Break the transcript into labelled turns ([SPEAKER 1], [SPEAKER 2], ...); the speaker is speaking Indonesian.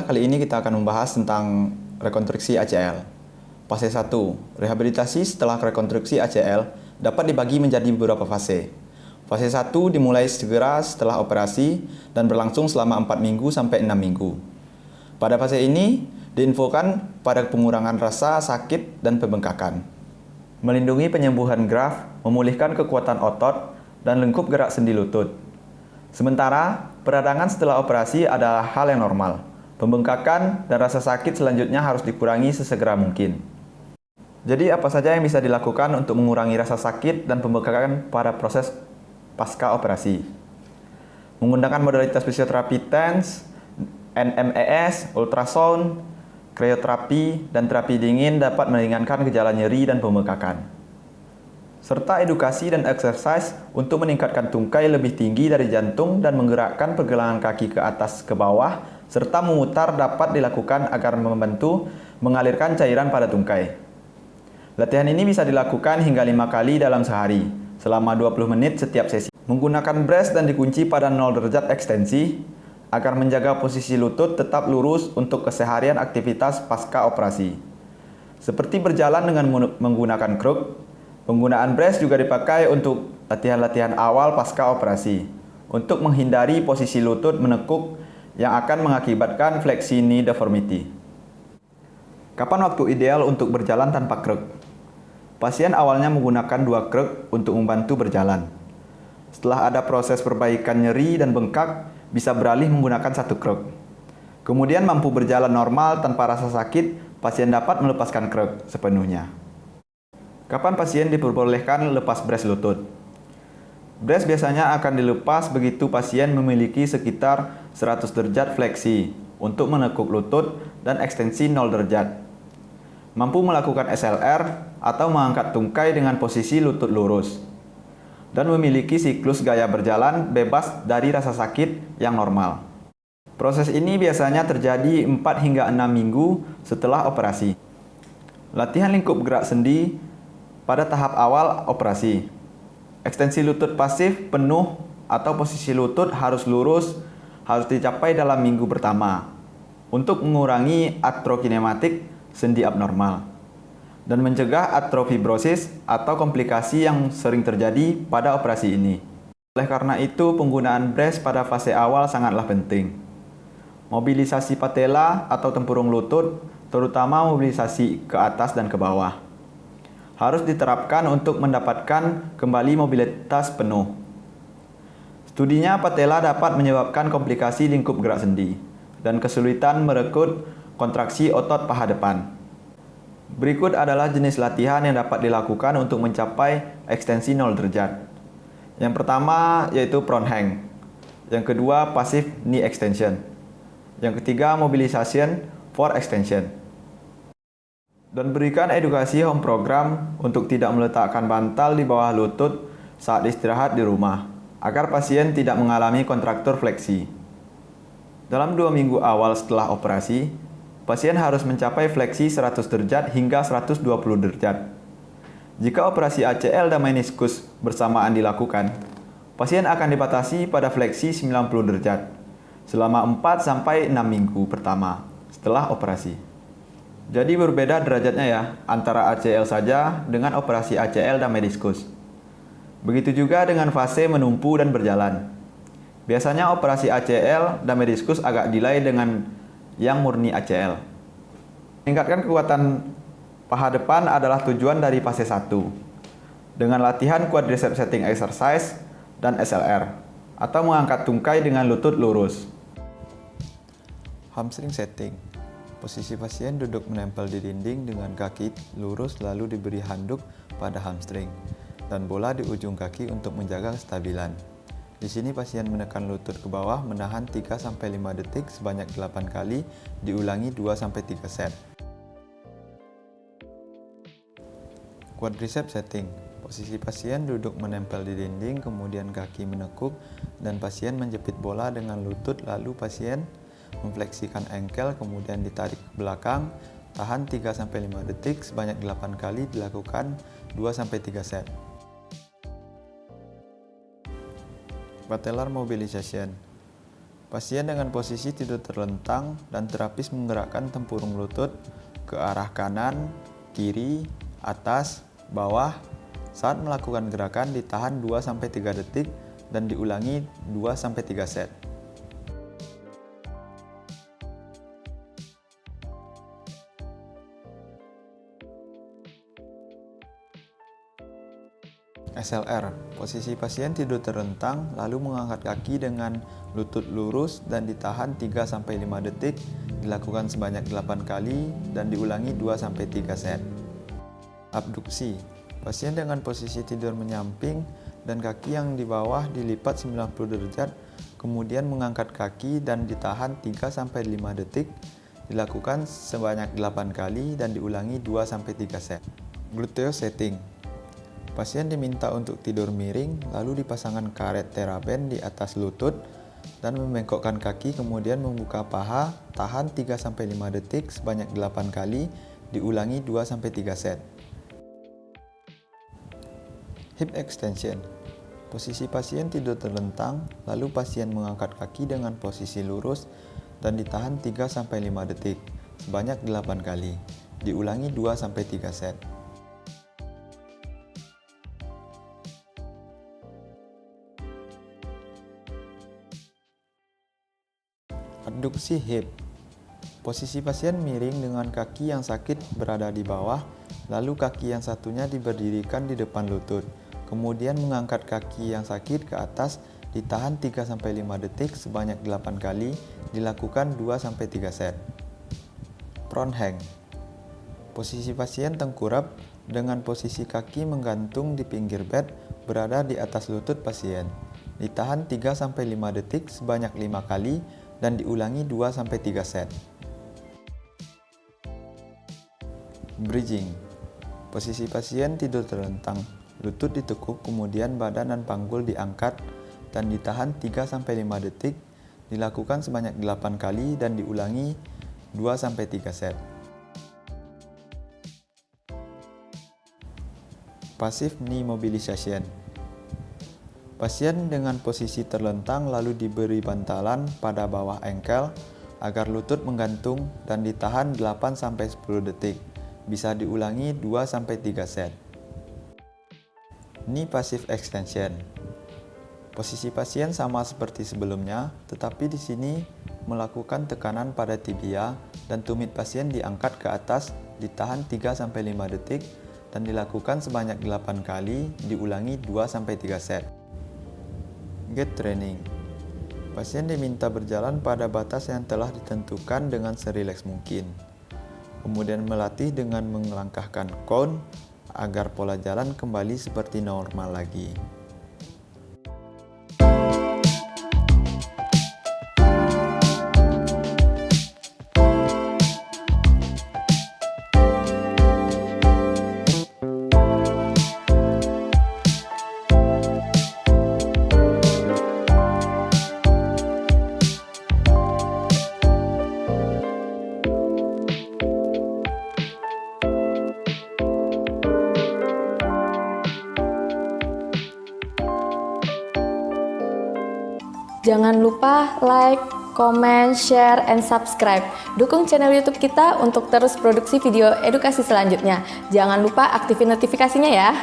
[SPEAKER 1] kali ini kita akan membahas tentang rekonstruksi ACL. Fase 1, rehabilitasi setelah rekonstruksi ACL dapat dibagi menjadi beberapa fase. Fase 1 dimulai segera setelah operasi dan berlangsung selama 4 minggu sampai 6 minggu. Pada fase ini, diinfokan pada pengurangan rasa, sakit, dan pembengkakan. Melindungi penyembuhan graf, memulihkan kekuatan otot, dan lengkup gerak sendi lutut. Sementara, peradangan setelah operasi adalah hal yang normal. Pembengkakan dan rasa sakit selanjutnya harus dikurangi sesegera mungkin. Jadi apa saja yang bisa dilakukan untuk mengurangi rasa sakit dan pembengkakan pada proses pasca operasi? Menggunakan modalitas fisioterapi TENS, NMES, ultrasound, krioterapi, dan terapi dingin dapat meringankan gejala nyeri dan pembengkakan. Serta edukasi dan exercise untuk meningkatkan tungkai lebih tinggi dari jantung dan menggerakkan pergelangan kaki ke atas ke bawah, serta memutar dapat dilakukan agar membantu mengalirkan cairan pada tungkai. Latihan ini bisa dilakukan hingga 5 kali dalam sehari, selama 20 menit setiap sesi. Menggunakan brace dan dikunci pada 0 derajat ekstensi, agar menjaga posisi lutut tetap lurus untuk keseharian aktivitas pasca operasi. Seperti berjalan dengan menggunakan kruk, penggunaan brace juga dipakai untuk latihan-latihan awal pasca operasi, untuk menghindari posisi lutut menekuk yang akan mengakibatkan fleksi knee deformity. Kapan waktu ideal untuk berjalan tanpa kruk? Pasien awalnya menggunakan 2 kruk untuk membantu berjalan. Setelah ada proses perbaikan nyeri dan bengkak, bisa beralih menggunakan 1 kruk. Kemudian mampu berjalan normal tanpa rasa sakit, pasien dapat melepaskan kruk sepenuhnya. Kapan pasien diperbolehkan lepas brace lutut? Brace biasanya akan dilepas begitu pasien memiliki sekitar 100 derajat fleksi untuk menekuk lutut dan ekstensi 0 derajat. Mampu melakukan SLR atau mengangkat tungkai dengan posisi lutut lurus. Dan memiliki siklus gaya berjalan bebas dari rasa sakit yang normal. Proses ini biasanya terjadi 4 hingga 6 minggu setelah operasi. Latihan lingkup gerak sendi pada tahap awal operasi. Ekstensi lutut pasif penuh atau posisi lutut harus lurus harus dicapai dalam minggu pertama untuk mengurangi atrokinematik sendi abnormal dan mencegah atrofibrosis atau komplikasi yang sering terjadi pada operasi ini. Oleh karena itu, penggunaan brace pada fase awal sangatlah penting. Mobilisasi patella atau tempurung lutut, terutama mobilisasi ke atas dan ke bawah, harus diterapkan untuk mendapatkan kembali mobilitas penuh. Studinya patella dapat menyebabkan komplikasi lingkup gerak sendi dan kesulitan merekrut kontraksi otot paha depan. Berikut adalah jenis latihan yang dapat dilakukan untuk mencapai ekstensi 0 derajat. Yang pertama yaitu front hang. Yang kedua passive knee extension. Yang ketiga mobilisation for extension. Dan berikan edukasi home program untuk tidak meletakkan bantal di bawah lutut saat istirahat di rumah, agar pasien tidak mengalami kontraktur fleksi. Dalam 2 minggu awal setelah operasi, pasien harus mencapai fleksi 100 derajat hingga 120 derajat. Jika operasi ACL dan meniskus bersamaan dilakukan, pasien akan dibatasi pada fleksi 90 derajat selama 4-6 minggu pertama setelah operasi. Jadi berbeda derajatnya ya, antara ACL saja dengan operasi ACL dan meniskus. Begitu juga dengan fase menumpu dan berjalan. Biasanya operasi ACL dan meniskus agak delay dengan yang murni ACL. Meningkatkan kekuatan paha depan adalah tujuan dari fase 1. Dengan latihan quadricep setting exercise dan SLR, atau mengangkat tungkai dengan lutut lurus. Hamstring setting. Posisi pasien duduk menempel di dinding dengan kaki lurus lalu diberi handuk pada hamstring dan bola di ujung kaki untuk menjaga kestabilan. Di sini pasien menekan lutut ke bawah menahan 3-5 detik sebanyak 8 kali, diulangi 2-3 set. Quadricep setting. Posisi pasien duduk menempel di dinding, kemudian kaki menekuk dan pasien menjepit bola dengan lutut, lalu pasien memfleksikan engkel, kemudian ditarik ke belakang, tahan 3-5 detik sebanyak 8 kali, dilakukan 2-3 set. Patellar mobilization. Pasien dengan posisi tidur terlentang dan terapis menggerakkan tempurung lutut ke arah kanan, kiri, atas, bawah. Saat melakukan gerakan ditahan 2-3 detik dan diulangi 2-3 set. SLR, posisi pasien tidur terlentang lalu mengangkat kaki dengan lutut lurus dan ditahan 3-5 detik, dilakukan sebanyak 8 kali dan diulangi 2-3 set. Abduksi, pasien dengan posisi tidur menyamping dan kaki yang di bawah dilipat 90 derajat, kemudian mengangkat kaki dan ditahan 3-5 detik, dilakukan sebanyak 8 kali dan diulangi 2-3 set. Gluteo setting, pasien diminta untuk tidur miring, lalu dipasangkan karet teraben di atas lutut dan membengkokkan kaki, kemudian membuka paha, tahan 3-5 detik sebanyak 8 kali, diulangi 2-3 set. Hip extension, posisi pasien tidur terlentang, lalu pasien mengangkat kaki dengan posisi lurus dan ditahan 3-5 detik sebanyak 8 kali, diulangi 2-3 set. Adduksi hip, posisi pasien miring dengan kaki yang sakit berada di bawah, lalu kaki yang satunya diberdirikan di depan lutut, kemudian mengangkat kaki yang sakit ke atas, ditahan 3-5 detik sebanyak 8 kali, dilakukan 2-3 set. Prone hang, posisi pasien tengkurap dengan posisi kaki menggantung di pinggir bed berada di atas lutut pasien, ditahan 3-5 detik sebanyak 5 kali, dan diulangi 2-3 set. Bridging, posisi pasien tidur terlentang, lutut ditekuk, kemudian badan dan panggul diangkat dan ditahan 3-5 detik, dilakukan sebanyak 8 kali dan diulangi 2-3 set. Passive knee mobilization, pasien dengan posisi terlentang lalu diberi bantalan pada bawah engkel agar lutut menggantung dan ditahan 8-10 detik. Bisa diulangi 2-3 set. Knee passive extension, posisi pasien sama seperti sebelumnya, tetapi di sini melakukan tekanan pada tibia dan tumit pasien diangkat ke atas, ditahan 3-5 detik dan dilakukan sebanyak 8 kali, diulangi 2-3 set. Gait training, pasien diminta berjalan pada batas yang telah ditentukan dengan serileks mungkin, kemudian melatih dengan melangkahkan cone agar pola jalan kembali seperti normal lagi.
[SPEAKER 2] Jangan lupa like, comment, share, and subscribe. Dukung channel YouTube kita untuk terus produksi video edukasi selanjutnya. Jangan lupa aktifin notifikasinya ya.